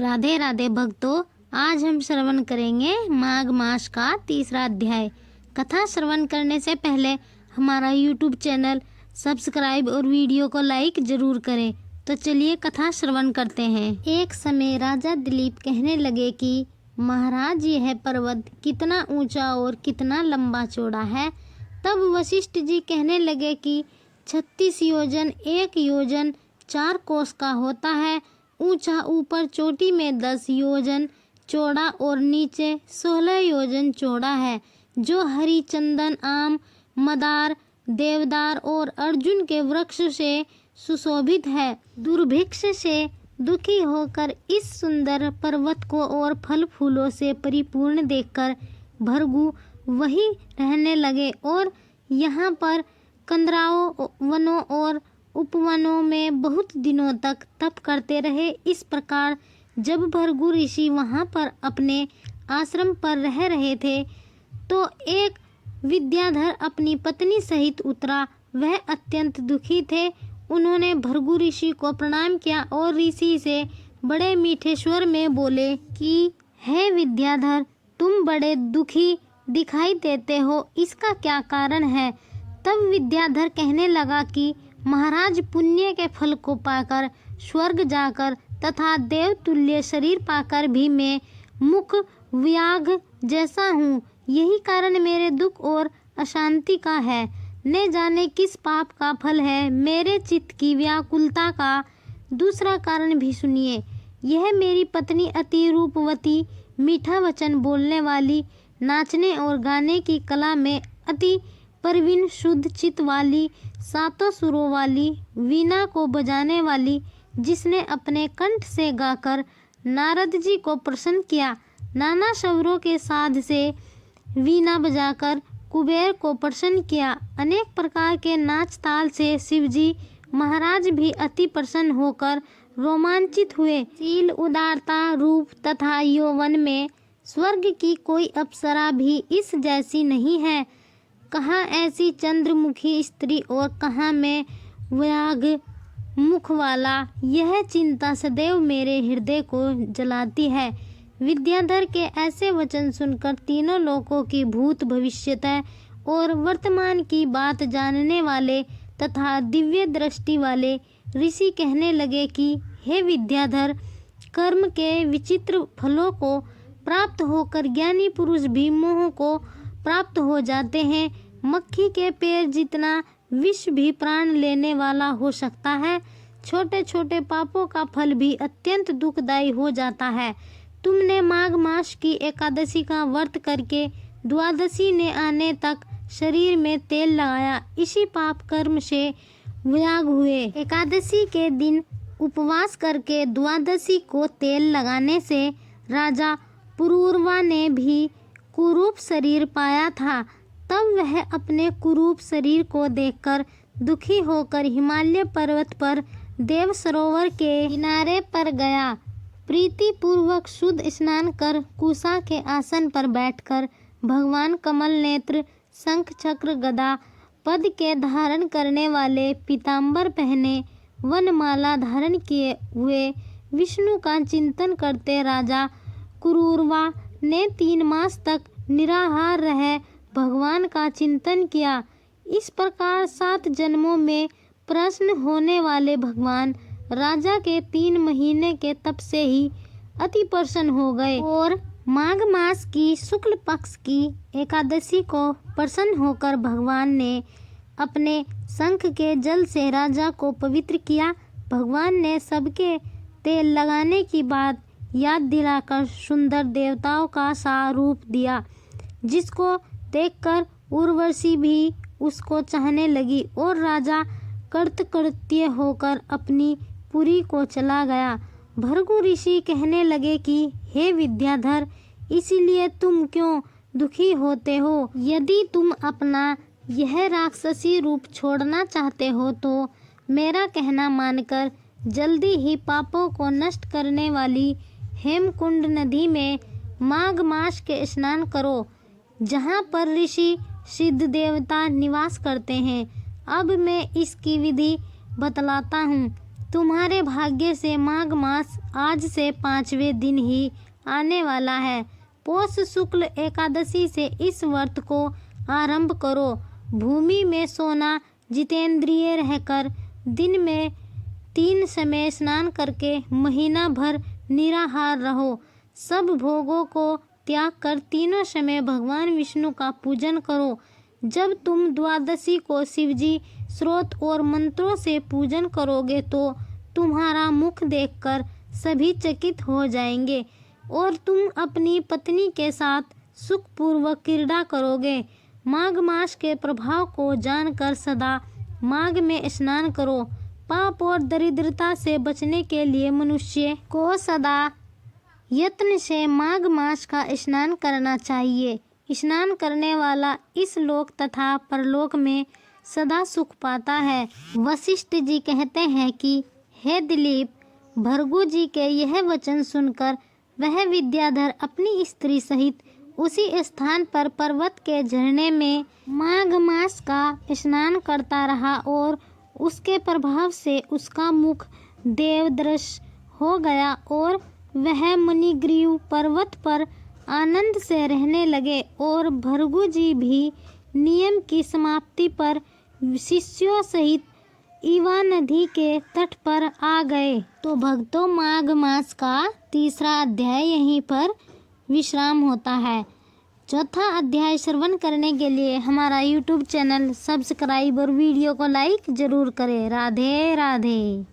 राधे राधे भक्तों, आज हम श्रवण करेंगे माघ मास का तीसरा अध्याय। कथा श्रवण करने से पहले हमारा YouTube चैनल सब्सक्राइब और वीडियो को लाइक जरूर करें। तो चलिए कथा श्रवण करते हैं। एक समय राजा दिलीप कहने लगे कि महाराज, यह पर्वत कितना ऊंचा और कितना लंबा चौड़ा है। तब वशिष्ठ जी कहने लगे कि 36 योजन 1 योजन 4 कोस का होता है। ऊंचा ऊपर चोटी में 10 योजन चौड़ा और नीचे 16 योजन चौड़ा है, जो हरी चंदन, आम, मदार, देवदार और अर्जुन के वृक्ष से सुशोभित है। दुर्भिक्ष से दुखी होकर इस सुंदर पर्वत को और फल फूलों से परिपूर्ण देखकर भृगु वहीं रहने लगे और यहाँ पर कंदराओं, वनों और उपवनों में बहुत दिनों तक तप करते रहे। इस प्रकार जब भृगु ऋषि वहाँ पर अपने आश्रम पर रह रहे थे तो एक विद्याधर अपनी पत्नी सहित उतरा। वह अत्यंत दुखी थे। उन्होंने भृगु ऋषि को प्रणाम किया और ऋषि से बड़े मीठे स्वर में बोले कि हे विद्याधर, तुम बड़े दुखी दिखाई देते हो, इसका क्या कारण है? तब विद्याधर कहने लगा कि महाराज, पुण्य के फल को पाकर स्वर्ग जाकर तथा देवतुल्य शरीर पाकर भी मैं मुख व्याघ जैसा हूँ। यही कारण मेरे दुख और अशांति का है। न जाने किस पाप का फल है मेरे चित्त की व्याकुलता का। दूसरा कारण भी सुनिए। यह मेरी पत्नी अति रूपवती, मीठा वचन बोलने वाली, नाचने और गाने की कला में अति प्रवीण, शुद्ध चित्त वाली, सातों सुरों वाली, वीणा को बजाने वाली, जिसने अपने कंठ से गाकर नारद जी को प्रसन्न किया। नाना स्वरों के साध से वीणा बजाकर कुबेर को प्रसन्न किया। अनेक प्रकार के नाच ताल से शिवजी महाराज भी अति प्रसन्न होकर रोमांचित हुए। शील, उदारता, रूप तथा यौवन में स्वर्ग की कोई अप्सरा भी इस जैसी नहीं है। कहाँ ऐसी चंद्रमुखी स्त्री और कहाँ मैं व्याघ मुख वाला। यह चिंता सदैव मेरे हृदय को जलाती है। विद्याधर के ऐसे वचन सुनकर तीनों लोकों की भूत, भविष्यत और वर्तमान की बात जानने वाले तथा दिव्य दृष्टि वाले ऋषि कहने लगे कि हे विद्याधर, कर्म के विचित्र फलों को प्राप्त होकर ज्ञानी पुरुष भी मोह को प्राप्त हो जाते हैं। मक्खी के पैर जितना विष भी प्राण लेने वाला हो सकता है। छोटे छोटे पापों का फल भी अत्यंत दुखदायी हो जाता है। तुमने माघ मास की एकादशी का व्रत करके द्वादशी ने आने तक शरीर में तेल लगाया, इसी पाप कर्म से व्याघ हुए। एकादशी के दिन उपवास करके द्वादशी को तेल लगाने से राजा पुरूरवा ने भी कुरूप शरीर पाया था। तब वह अपने कुरूप शरीर को देखकर दुखी होकर हिमालय पर्वत पर देव सरोवर के किनारे पर गया। प्रीति पूर्वक शुद्ध स्नान कर कुशा के आसन पर बैठकर भगवान कमल नेत्र, शंख चक्र गदा पद के धारण करने वाले, पीताम्बर पहने, वनमाला धारण किए हुए विष्णु का चिंतन करते राजा कुरूरवा ने 3 मास तक निराहार रह भगवान का चिंतन किया। इस प्रकार 7 जन्मों में प्रसन्न होने वाले भगवान राजा के 3 महीने के तप से ही अति प्रसन्न हो गए और माघ मास की शुक्ल पक्ष की एकादशी को प्रसन्न होकर भगवान ने अपने शंख के जल से राजा को पवित्र किया। भगवान ने सबके तेल लगाने की बात याद दिलाकर सुंदर देवताओं का सा रूप दिया, जिसको देखकर उर्वशी भी उसको चाहने लगी और राजा कृतकृत्य होकर अपनी पुरी को चला गया। भृगु ऋषि कहने लगे कि हे विद्याधर, इसीलिए तुम क्यों दुखी होते हो? यदि तुम अपना यह राक्षसी रूप छोड़ना चाहते हो तो मेरा कहना मानकर जल्दी ही पापों को नष्ट करने वाली हेमकुंड नदी में माघ मास के स्नान करो, जहाँ पर ऋषि सिद्ध देवता निवास करते हैं। अब मैं इसकी विधि बतलाता हूँ। तुम्हारे भाग्य से माघ मास आज से 5वें दिन ही आने वाला है। पौष शुक्ल एकादशी से इस व्रत को आरंभ करो। भूमि में सोना, जितेंद्रिय रहकर दिन में 3 समय स्नान करके महीना भर निराहार रहो। सब भोगों को त्याग कर तीनों समय भगवान विष्णु का पूजन करो। जब तुम द्वादशी को शिवजी स्रोत और मंत्रों से पूजन करोगे तो तुम्हारा मुख देखकर सभी चकित हो जाएंगे और तुम अपनी पत्नी के साथ सुखपूर्वक क्रीड़ा करोगे। माघ मास के प्रभाव को जानकर सदा माघ में स्नान करो। पाप और दरिद्रता से बचने के लिए मनुष्य को सदा यत्न से माघ मास का स्नान करना चाहिए। स्नान करने वाला इस लोक तथा परलोक में सदा सुख पाता है। वशिष्ठ जी कहते हैं कि हे दिलीप, भृगु जी के यह वचन सुनकर वह विद्याधर अपनी स्त्री सहित उसी स्थान पर पर्वत के झरने में माघ मास का स्नान करता रहा और उसके प्रभाव से उसका मुख देवदृश्य हो गया और वह मुनिग्रीव पर्वत पर आनंद से रहने लगे। और भृगु जी भी नियम की समाप्ति पर शिष्यों सहित ईवा नदी के तट पर आ गए। तो भक्तों, माघ मास का तीसरा अध्याय यहीं पर विश्राम होता है। चौथा अध्याय श्रवण करने के लिए हमारा YouTube चैनल सब्सक्राइब और वीडियो को लाइक जरूर करें। राधे राधे।